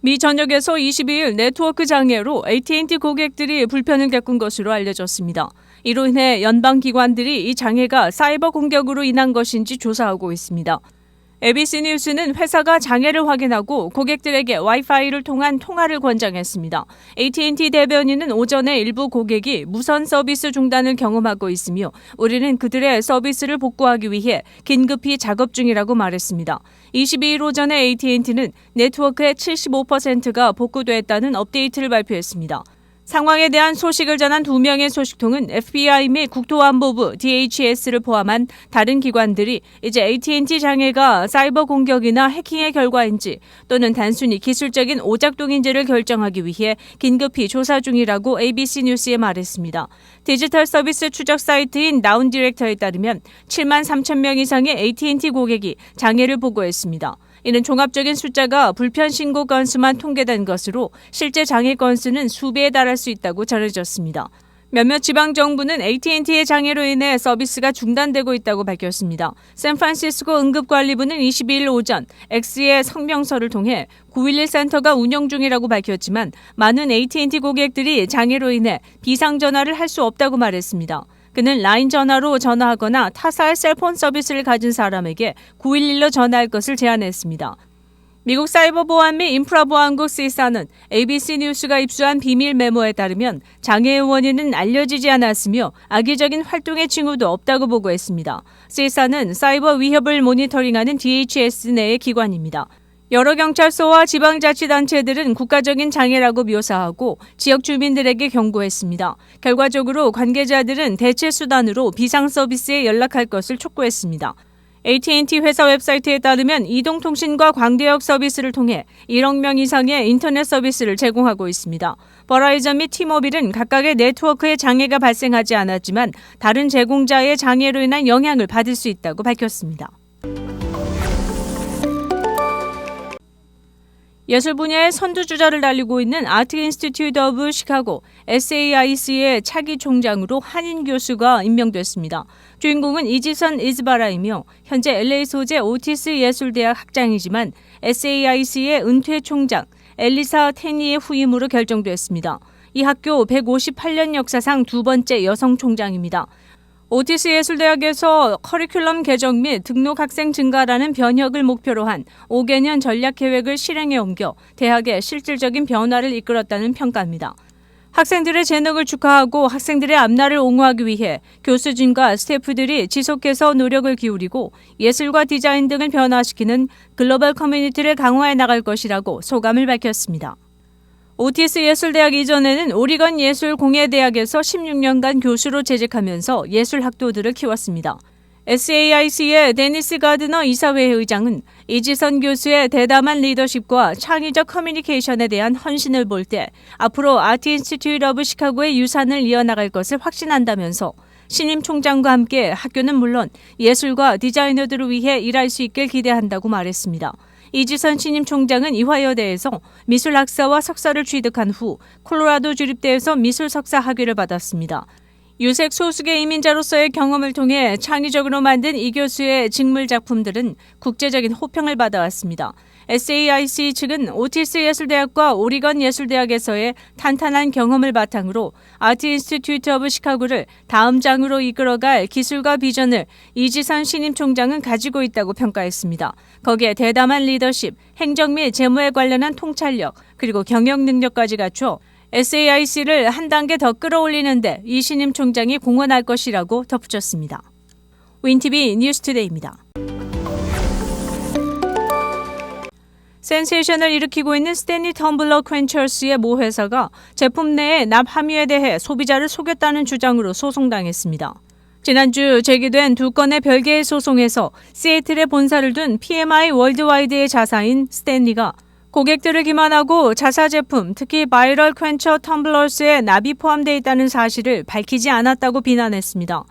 미 전역에서 22일 네트워크 장애로 AT&T 고객들이 불편을 겪은 것으로 알려졌습니다. 이로 인해 연방기관들이 이 장애가 사이버 공격으로 인한 것인지 조사하고 있습니다. ABC 뉴스는 회사가 장애를 확인하고 고객들에게 와이파이를 통한 통화를 권장했습니다. AT&T 대변인은 오전에 일부 고객이 무선 서비스 중단을 경험하고 있으며 우리는 그들의 서비스를 복구하기 위해 긴급히 작업 중이라고 말했습니다. 22일 오전에 AT&T는 네트워크의 75%가 복구됐다는 업데이트를 발표했습니다. 상황에 대한 소식을 전한 2명의 소식통은 FBI 및 국토안보부 DHS를 포함한 다른 기관들이 이제 AT&T 장애가 사이버 공격이나 해킹의 결과인지 또는 단순히 기술적인 오작동인지를 결정하기 위해 긴급히 조사 중이라고 ABC 뉴스에 말했습니다. 디지털 서비스 추적 사이트인 나운 디렉터에 따르면 7만 3천 명 이상의 AT&T 고객이 장애를 보고했습니다. 이는 종합적인 숫자가 불편 신고 건수만 통계된 것으로 실제 장애 건수는 수배에 달할 수 있다고 전해졌습니다. 몇몇 지방정부는 AT&T의 장애로 인해 서비스가 중단되고 있다고 밝혔습니다. 샌프란시스코 응급관리부는 22일 오전 X의 성명서를 통해 911 센터가 운영 중이라고 밝혔지만 많은 AT&T 고객들이 장애로 인해 비상전화를 할 수 없다고 말했습니다. 그는 라인 전화로 전화하거나 타사의 셀폰 서비스를 가진 사람에게 911로 전화할 것을 제안했습니다. 미국 사이버보안 및 인프라보안국 CISA는 ABC 뉴스가 입수한 비밀 메모에 따르면 장애의 원인은 알려지지 않았으며 악의적인 활동의 징후도 없다고 보고했습니다. CISA는 사이버 위협을 모니터링하는 DHS 내의 기관입니다. 여러 경찰서와 지방자치단체들은 국가적인 장애라고 묘사하고 지역 주민들에게 경고했습니다. 결과적으로 관계자들은 대체 수단으로 비상 서비스에 연락할 것을 촉구했습니다. AT&T 회사 웹사이트에 따르면 이동통신과 광대역 서비스를 통해 1억 명 이상의 인터넷 서비스를 제공하고 있습니다. 버라이전 및 티모빌은 각각의 네트워크에 장애가 발생하지 않았지만 다른 제공자의 장애로 인한 영향을 받을 수 있다고 밝혔습니다. 예술 분야의 선두주자를 달리고 있는 아트 인스티튜트 오브 시카고 SAIC의 차기 총장으로 한인 교수가 임명됐습니다. 주인공은 이지선 이즈바라이며 현재 LA 소재 오티스 예술대학 학장이지만 SAIC의 은퇴 총장 엘리사 테니의 후임으로 결정됐습니다. 이 학교 158년 역사상 두 번째 여성 총장입니다. 오티스 예술대학에서 커리큘럼 개정 및 등록 학생 증가라는 변혁을 목표로 한 5개년 전략 계획을 실행에 옮겨 대학의 실질적인 변화를 이끌었다는 평가입니다. 학생들의 재능을 축하하고 학생들의 앞날을 옹호하기 위해 교수진과 스태프들이 지속해서 노력을 기울이고 예술과 디자인 등을 변화시키는 글로벌 커뮤니티를 강화해 나갈 것이라고 소감을 밝혔습니다. 오티스 예술대학 이전에는 오리건 예술공예대학에서 16년간 교수로 재직하면서 예술학도들을 키웠습니다. SAIC의 데니스 가드너 이사회 의장은 이지선 교수의 대담한 리더십과 창의적 커뮤니케이션에 대한 헌신을 볼 때 앞으로 아트 인스티튜트 오브 시카고의 유산을 이어나갈 것을 확신한다면서 신임 총장과 함께 학교는 물론 예술과 디자이너들을 위해 일할 수 있길 기대한다고 말했습니다. 이지선 신임 총장은 이화여대에서 미술학사와 석사를 취득한 후 콜로라도 주립대에서 미술석사 학위를 받았습니다. 유색 소수계 이민자로서의 경험을 통해 창의적으로 만든 이 교수의 직물 작품들은 국제적인 호평을 받아왔습니다. SAIC 측은 오티스 예술대학과 오리건 예술대학에서의 탄탄한 경험을 바탕으로 아트 인스티튜트 오브 시카고를 다음 장으로 이끌어갈 기술과 비전을 이지선 신임 총장은 가지고 있다고 평가했습니다. 거기에 대담한 리더십, 행정 및 재무에 관련한 통찰력, 그리고 경영 능력까지 갖춰 SAIC를 한 단계 더 끌어올리는데 이 신임 총장이 공헌할 것이라고 덧붙였습니다. 윈티비 뉴스투데이입니다. 센세이션을 일으키고 있는 스탠리 텀블러 퀸처스의 모 회사가 제품 내의 납 함유에 대해 소비자를 속였다는 주장으로 소송당했습니다. 지난주 제기된 두 건의 별개의 소송에서 시애틀에 본사를 둔 PMI 월드와이드의 자사인 스탠리가 고객들을 기만하고 자사 제품, 특히 바이럴 퀸처 텀블러스에 납이 포함되어 있다는 사실을 밝히지 않았다고 비난했습니다.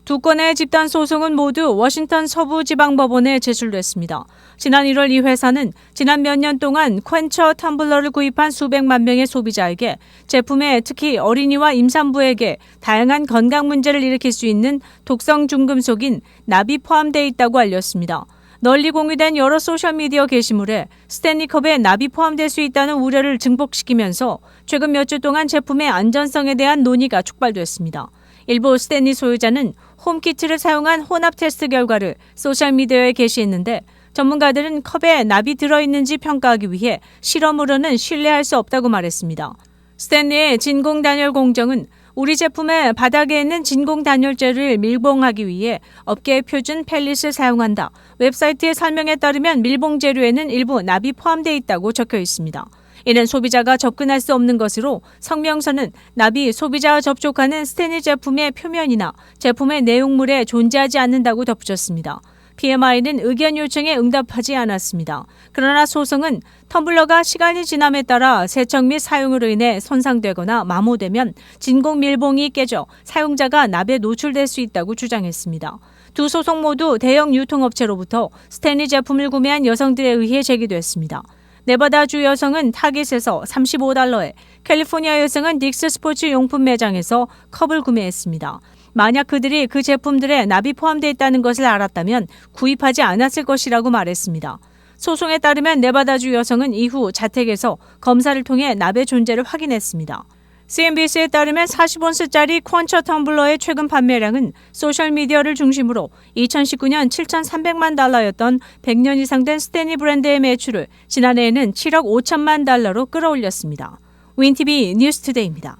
두 건의 집단 소송은 모두 워싱턴 서부지방법원에 제출됐습니다. 지난 1월 이 회사는 지난 몇 년 동안 퀸처 텀블러를 구입한 수백만 명의 소비자에게 제품에 특히 어린이와 임산부에게 다양한 건강 문제를 일으킬 수 있는 독성 중금속인 납이 포함되어 있다고 알렸습니다. 널리 공유된 여러 소셜미디어 게시물에 스탠리컵에 납이 포함될 수 있다는 우려를 증폭시키면서 최근 몇 주 동안 제품의 안전성에 대한 논의가 촉발됐습니다. 일부 스탠리 소유자는 홈키트를 사용한 혼합 테스트 결과를 소셜미디어에 게시했는데 전문가들은 컵에 납이 들어있는지 평가하기 위해 실험으로는 신뢰할 수 없다고 말했습니다. 스탠리의 진공 단열 공정은 우리 제품의 바닥에 있는 진공 단열재를 밀봉하기 위해 업계의 표준 펠릿을 사용한다. 웹사이트의 설명에 따르면 밀봉 재료에는 일부 납이 포함되어 있다고 적혀 있습니다. 이는 소비자가 접근할 수 없는 것으로 성명서는 납이 소비자와 접촉하는 스탠리 제품의 표면이나 제품의 내용물에 존재하지 않는다고 덧붙였습니다. PMI는 의견 요청에 응답하지 않았습니다. 그러나 소송은 텀블러가 시간이 지남에 따라 세척 및 사용으로 인해 손상되거나 마모되면 진공 밀봉이 깨져 사용자가 납에 노출될 수 있다고 주장했습니다. 두 소송 모두 대형 유통업체로부터 스탠리 제품을 구매한 여성들에 의해 제기됐습니다. 네바다주 여성은 타깃에서 $35에, 캘리포니아 여성은 닉스 스포츠 용품 매장에서 컵을 구매했습니다. 만약 그들이 그 제품들에 납이 포함되어 있다는 것을 알았다면 구입하지 않았을 것이라고 말했습니다. 소송에 따르면 네바다주 여성은 이후 자택에서 검사를 통해 납의 존재를 확인했습니다. CNBC에 따르면 40온스짜리 퀀처 텀블러의 최근 판매량은 소셜미디어를 중심으로 2019년 7,300만 달러였던 100년 이상 된 스탠리 브랜드의 매출을 지난해에는 7억 5천만 달러로 끌어올렸습니다. 윈티비 뉴스투데이입니다.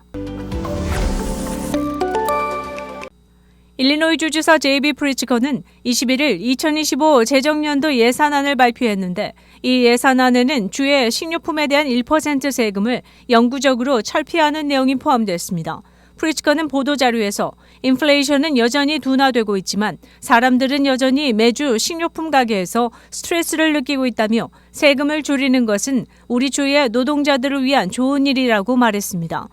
일리노이 주지사 제이비 프리츠커는 21일 2025 재정연도 예산안을 발표했는데 이 예산안에는 주의 식료품에 대한 1% 세금을 영구적으로 철폐하는 내용이 포함됐습니다. 프리츠커는 보도자료에서 인플레이션은 여전히 둔화되고 있지만 사람들은 여전히 매주 식료품 가게에서 스트레스를 느끼고 있다며 세금을 줄이는 것은 우리 주위의 노동자들을 위한 좋은 일이라고 말했습니다.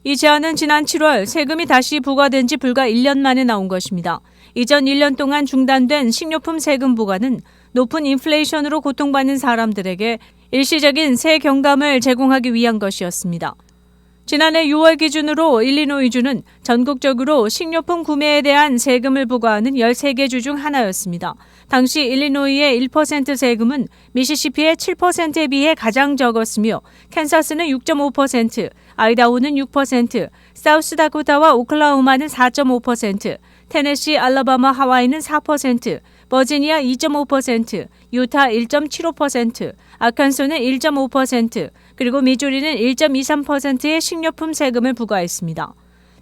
이 제안은 지난 7월 세금이 다시 부과된 지 불과 1년 만에 나온 것입니다. 이전 1년 동안 중단된 식료품 세금 부과는 높은 인플레이션으로 고통받는 사람들에게 일시적인 세 경감을 제공하기 위한 것이었습니다. 지난해 6월 기준으로 일리노이주는 전국적으로 식료품 구매에 대한 세금을 부과하는 13개 주 중 하나였습니다. 당시 일리노이의 1% 세금은 미시시피의 7%에 비해 가장 적었으며 캔사스는 6.5%, 아이다호는 6%, 사우스다코타와 오클라호마는 4.5%, 테네시, 알라바마, 하와이는 4%, 버지니아 2.5%, 유타 1.75%, 아칸소는 1.5%, 그리고 미주리는 1.23%의 식료품 세금을 부과했습니다.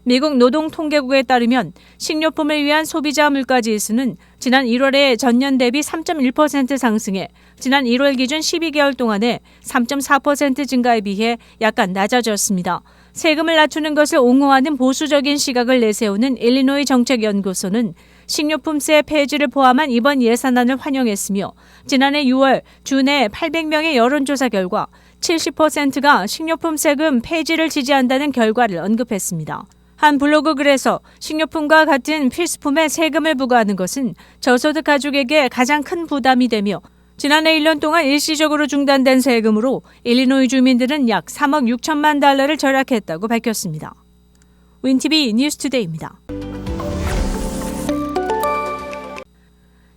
미국 노동통계국에 따르면 식료품을 위한 소비자 물가지수는 지난 1월에 전년 대비 3.1% 상승해 지난 1월 기준 12개월 동안에 3.4% 증가에 비해 약간 낮아졌습니다. 세금을 낮추는 것을 옹호하는 보수적인 시각을 내세우는 일리노이 정책연구소는 식료품세 폐지를 포함한 이번 예산안을 환영했으며 지난해 6월 주내 800명의 여론조사 결과 70%가 식료품 세금 폐지를 지지한다는 결과를 언급했습니다. 한 블로그 글에서 식료품과 같은 필수품에 세금을 부과하는 것은 저소득 가족에게 가장 큰 부담이 되며 지난해 1년 동안 일시적으로 중단된 세금으로 일리노이 주민들은 약 3억 6천만 달러를 절약했다고 밝혔습니다. 윈티비 뉴스투데이입니다.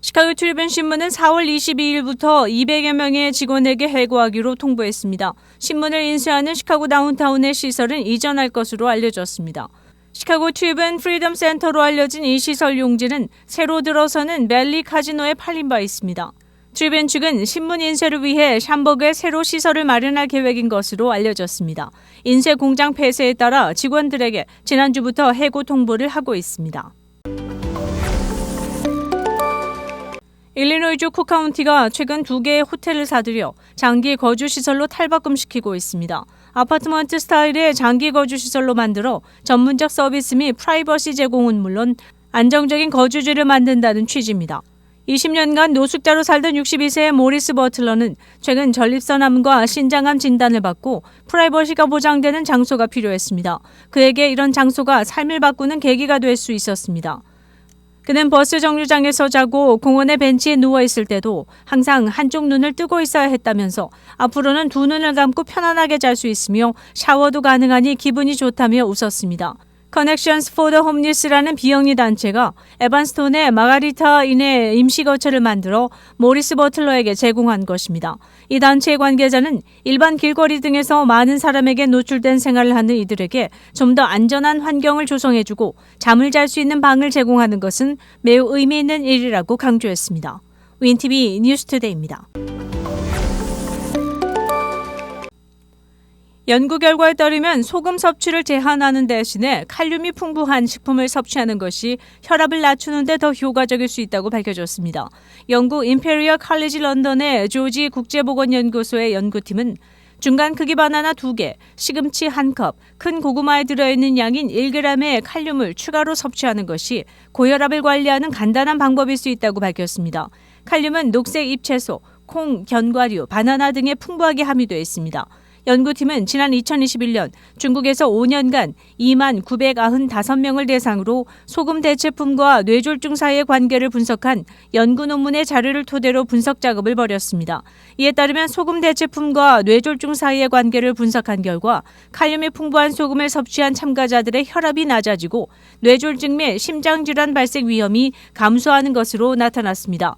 시카고 트리뷴 신문은 4월 22일부터 200여 명의 직원에게 해고하기로 통보했습니다. 신문을 인쇄하는 시카고 다운타운의 시설은 이전할 것으로 알려졌습니다. 시카고 트리뷴 프리덤 센터로 알려진 이 시설 용지는 새로 들어서는 멜리 카지노에 팔린 바 있습니다. 트리뷴 측은 신문 인쇄를 위해 샴버그에 새로 시설을 마련할 계획인 것으로 알려졌습니다. 인쇄 공장 폐쇄에 따라 직원들에게 지난주부터 해고 통보를 하고 있습니다. 일리노이주 쿡카운티가 최근 2개의 호텔을 사들여 장기 거주시설로 탈바꿈시키고 있습니다. 아파트먼트 스타일의 장기 거주시설로 만들어 전문적 서비스 및 프라이버시 제공은 물론 안정적인 거주지를 만든다는 취지입니다. 20년간 노숙자로 살던 62세의 모리스 버틀러는 최근 전립선암과 신장암 진단을 받고 프라이버시가 보장되는 장소가 필요했습니다. 그에게 이런 장소가 삶을 바꾸는 계기가 될 수 있었습니다. 그는 버스 정류장에서 자고 공원의 벤치에 누워있을 때도 항상 한쪽 눈을 뜨고 있어야 했다면서 앞으로는 두 눈을 감고 편안하게 잘 수 있으며 샤워도 가능하니 기분이 좋다며 웃었습니다. Connections for the Homeless라는 비영리 단체가 에반스톤의 마가리타인의 임시거처를 만들어 모리스 버틀러에게 제공한 것입니다. 이 단체의 관계자는 일반 길거리 등에서 많은 사람에게 노출된 생활을 하는 이들에게 좀 더 안전한 환경을 조성해주고 잠을 잘 수 있는 방을 제공하는 것은 매우 의미 있는 일이라고 강조했습니다. 윈TV 뉴스투데이입니다. 연구 결과에 따르면 소금 섭취를 제한하는 대신에 칼륨이 풍부한 식품을 섭취하는 것이 혈압을 낮추는 데 더 효과적일 수 있다고 밝혀졌습니다. 영국 임페리얼 칼리지 런던의 조지 국제보건연구소의 연구팀은 중간 크기 바나나 2개, 시금치 1컵, 큰 고구마에 들어있는 양인 1g의 칼륨을 추가로 섭취하는 것이 고혈압을 관리하는 간단한 방법일 수 있다고 밝혔습니다. 칼륨은 녹색 잎채소, 콩, 견과류, 바나나 등에 풍부하게 함유되어 있습니다. 연구팀은 지난 2021년 중국에서 5년간 2만 995명을 대상으로 소금 대체품과 뇌졸중 사이의 관계를 분석한 연구 논문의 자료를 토대로 분석 작업을 벌였습니다. 이에 따르면 소금 대체품과 뇌졸중 사이의 관계를 분석한 결과 칼륨이 풍부한 소금을 섭취한 참가자들의 혈압이 낮아지고 뇌졸중 및 심장질환 발생 위험이 감소하는 것으로 나타났습니다.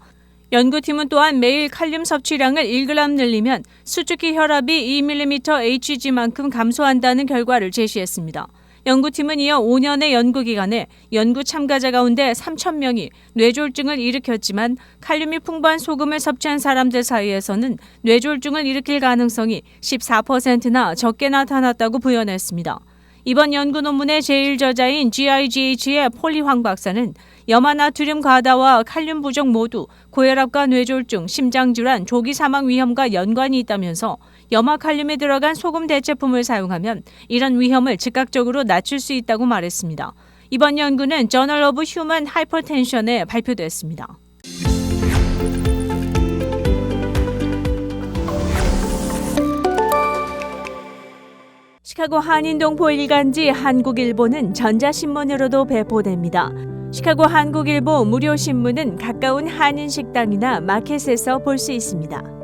연구팀은 또한 매일 칼륨 섭취량을 1g 늘리면 수축기 혈압이 2mmHg만큼 감소한다는 결과를 제시했습니다. 연구팀은 이어 5년의 연구 기간에 연구 참가자 가운데 3,000명이 뇌졸중을 일으켰지만 칼륨이 풍부한 소금을 섭취한 사람들 사이에서는 뇌졸중을 일으킬 가능성이 14%나 적게 나타났다고 부연했습니다. 이번 연구 논문의 제1저자인 GIGH의 폴리 황 박사는 염화나트륨 과다와 칼륨 부족 모두 고혈압과 뇌졸중, 심장질환, 조기 사망 위험과 연관이 있다면서 염화칼륨이 들어간 소금 대체품을 사용하면 이런 위험을 즉각적으로 낮출 수 있다고 말했습니다. 이번 연구는 저널 오브 휴먼 하이퍼텐션에 발표됐습니다. 시카고 한인동포 일간지 한국일보는 전자신문으로도 배포됩니다. 시카고 한국일보 무료 신문은 가까운 한인 식당이나 마켓에서 볼 수 있습니다.